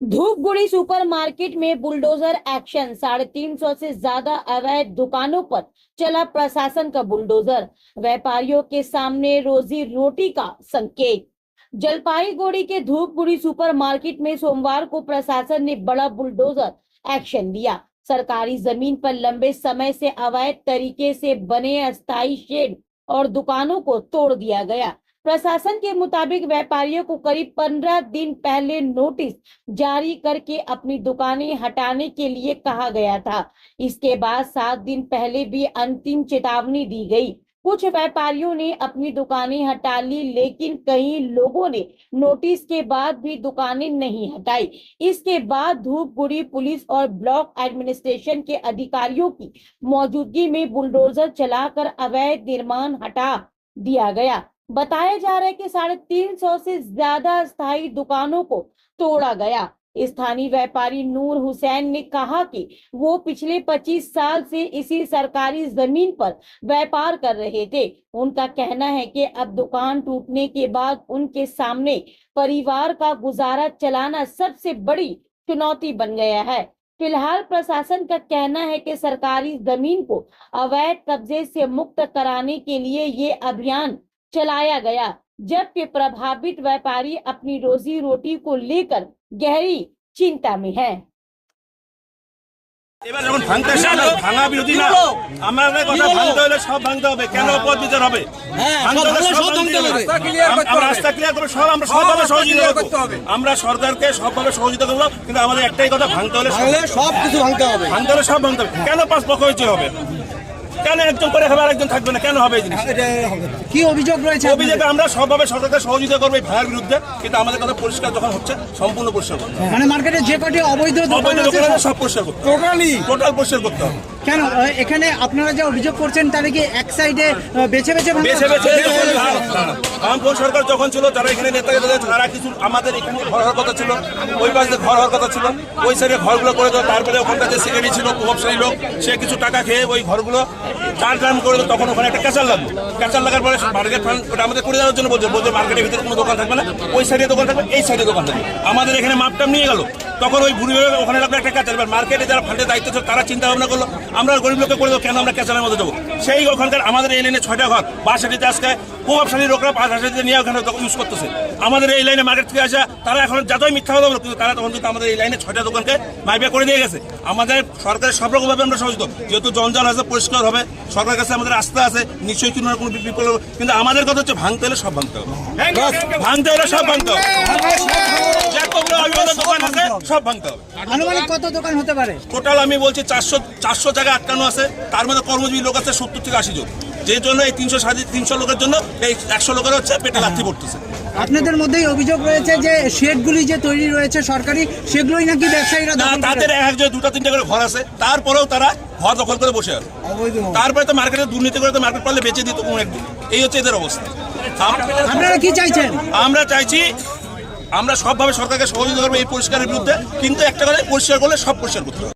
Dhupguri supermarket में bulldozer action. 350 से ज्यादा अवैध दुकानों पर चला प्रशासन का बुलडोजर। व्यापारियों के सामने रोजी रोटी का संकेत। जलपाईगुड़ी के धूपगुड़ी सुपरमार्केट में सोमवार को प्रशासन ने बड़ा बुलडोजर एक्शन लिया। सरकारी जमीन पर लंबे समय से अवैध तरीके से बने अस्थायी शेड और दुकानों को तोड़ दिया गया। प्रशासन के मुताबिक व्यापारियों को करीब 15 दिन पहले नोटिस जारी करके अपनी दुकानें हटाने के लिए कहा गया था। इसके बाद 7 दिन पहले भी अंतिम चेतावनी दी गई। कुछ व्यापारियों ने अपनी दुकानें हटा ली, लेकिन कई लोगों ने नोटिस के बाद भी दुकानें नहीं हटाई। इसके बाद धूपगुड़ी पुलिस और ब्लॉक एडमिनिस्ट्रेशन के अधिकारियों की मौजूदगी में बुलडोजर चलाकर अवैध निर्माण हटा दिया गया। बताया जा रहा है कि 350 से ज्यादा अस्थायी दुकानों को तोड़ा गया। स्थानीय व्यापारी नूर हुसैन ने कहा कि वो पिछले 25 साल से इसी सरकारी जमीन पर व्यापार कर रहे थे। उनका कहना है कि अब दुकान टूटने के बाद उनके सामने परिवार का गुजारा चलाना सबसे बड़ी चुनौती बन गया है। फिलहाल प्रशासन का कहना है कि सरकारी जमीन को अवैध कब्जे से मुक्त कराने के लिए ये अभियान चलाया गया, जबकि प्रभावित व्यापारी अपनी रोजी रोटी को लेकर गहरी चिंता में है। এবার যখন ভাঙতে চাইলো ভাঙা বিরোধী না আমাদের কথা ভাঙতে হলে সব ভাঙতে হবে কেন পথ বিচার হবে ভাঙতে হলে সব ভাঙতে হবে আমরা রাস্তা ক্লিয়ার করে সব আমরা সবভাবে সহযোগিতা করতে হবে আমরা সরকারকে সবভাবে সহযোগিতা করব কিন্তু আমাদের একটাই কথা ভাঙতে হলে সব কিছু ভাঙতে হবে সব ভাঙতে হবে কেন পাঁচ পক্ষ হইতে হবে কেন একজন করে হবে আরেকজন থাকবে না কেন হবে এই জিনিস কি অভিযোগ রয়েছে অভিযোগে আমরা সবভাবে সরকারকে সহযোগিতা করব এই ভাঙার বিরুদ্ধে কিন্তু আমাদের কথা পরিষ্কার যখন হচ্ছে সম্পূর্ণ পরিষ্কার করতে হবে মানে মার্কেটে যে কটি অবৈধ দোকান আছে সব পরিষ্কার করতে হবে টোটাল পরিষ্কার করতে হবে কেন এখানে আপনারা যে অভিযোগ করছেন তাহলে কি এক সাইডে বেছে বেছে রামপুর সরকার যখন ছিল যারা এখানে নেতা তারা কিছু আমাদের এখানে ঘর হওয়ার কথা ছিল ওই পাশে ঘর হওয়ার কথা ছিল ওই সাইডে ঘরগুলো করে দেওয়া তারপরে ওখানটা যে সেক্রেটারি ছিল প্রভাবশালী লোক সে কিছু টাকা খেয়ে ওই ঘরগুলো টান করে দেয় তখন ওখানে একটা ক্যাচার লাগলো ক্যাচার লাগার পরে মার্কেট ফান্ড ওটা আমাদের করে দেওয়ার জন্য বলছে মার্কেটের ভিতরে কোনো দোকান থাকবে না ওই সাইডে দোকান থাকবে এই সাইডে দোকান থাকবে আমাদের এখানে মাপটাপ নিয়ে গেল তখন ওই ভুড়ি ওখানে লাগলো একটা ক্যাচার এবার মার্কেটে যারা ফান্ডের দায়িত্ব ছিল তারা চিন্তা ভাবনা করলো আমরা গরিব লোককে করে দেবো কেন আমরা ক্যাচারের মধ্যে দেবো সেই ওখানকার আমাদের এই লাইনে 6টা ঘর বাসাটিতে আজকে প্রভাবশালী লোকরা 5,000 নিয়ে ওখানে ইউজ করতেছে আমাদের এই লাইনে মার্কেট থেকে আসা তারা এখন যতই মিথ্যা কথা বলো কিন্তু তারা তখন কিন্তু আমাদের এই লাইনে 6টা দোকানকে মাইপে করে দিয়ে গেছে আমাদের সরকারের সব রকমভাবে আমরা সহযোগিত যেহেতু জঞ্জাল আছে পরিষ্কার হবে সরকারের কাছে আমাদের আস্থা আছে নিশ্চয়ই কোনো বিপদ কিন্তু আমাদের কথা হচ্ছে ভাঙতে হলে সব ভাঙতে হবে ভাঙতে হলে সব ভাঙতে হবে সব ভাঙতে হবে আনুমানিক কত দোকান হতে পারে টোটাল আমি বলছি 400 জায়গা আটকানো আছে তার মধ্যে কর্মজীবী লোক আছে 70 থেকে 80 জন যে জন্য এই 300 লোকের জন্য এই 100 লোকের হচ্ছে পেটে লাথি পড়তেছে আপনাদের মধ্যেই অভিযোগ রয়েছে যে শেডগুলি যে তৈরি রয়েছে সরকারি সেগুলোই নাকি ব্যবসায়ীরা তাদের এক দুটা তিনটা করে ঘর আছে তারপরেও তারা ঘর দখল করে বসে আছে তারপরে তো মার্কেটে দুর্নীতি করে তো মার্কেট পারলে বেঁচে দিত কোনো একদিন এই হচ্ছে এদের অবস্থা আপনারা কি চাইছেন আমরা চাইছি আমরা সবভাবে সরকারকে সহযোগিতা করবো এই পরিষ্কারের বিরুদ্ধে কিন্তু একটা করে পরিষ্কার করলে সব পরিষ্কার করতে হবে।